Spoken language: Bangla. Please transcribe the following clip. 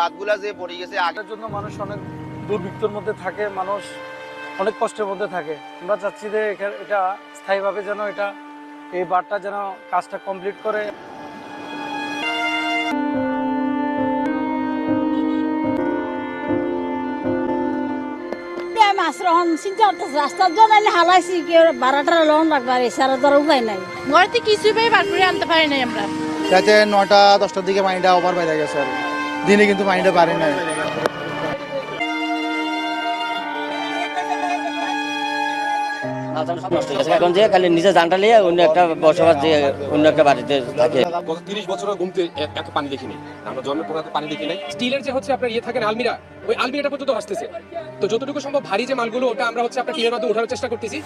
বাঁধগুলা যে পড়ে গেছে এটার জন্য মানুষ অনেক দুর্ভিক্ষের মধ্যে থাকে, মানুষ অনেক কষ্টের মধ্যে থাকে। আমরা চাচ্ছি যে এটা স্থায়ীভাবে যেন এই বাঁধটা যেন কাজটা কমপ্লিট করে। মাছ রহন চিন্তা করতেছে রাস্তার জন্য হালাইছি কেউ ভাড়াটা লোন লাগবে, আর এছাড়া ধর উপায় নাই। ঘরেতে কিছুই পাই বার করে আনতে পারি নাই আমরা। রাতে 9টা-10টার দিকে পানিটা ওভার বেড়ে গেছে, আর দিনে কিন্তু পানিটা বাড়ে নাই। এখন যে খালি নিজে জানটা নিয়ে অন্য একটা বসবাস দিয়ে অন্য একটা বাড়িতে থাকে। গত 30 বছরের ঘুমতে এত পানি দেখিনি, আমরা জন্মের পর এত পানি দেখি নাই। স্টিলের যে হচ্ছে আপনার থাকেন আলমিরা, ওই আলমিরাটা পর্যন্ত আসতেছে। তো যতটুকু সম্ভব ভারী যে মালগুলো ওটা আমরা হচ্ছে আপনার টিনের মধ্যে ওঠানোর চেষ্টা করতেছি।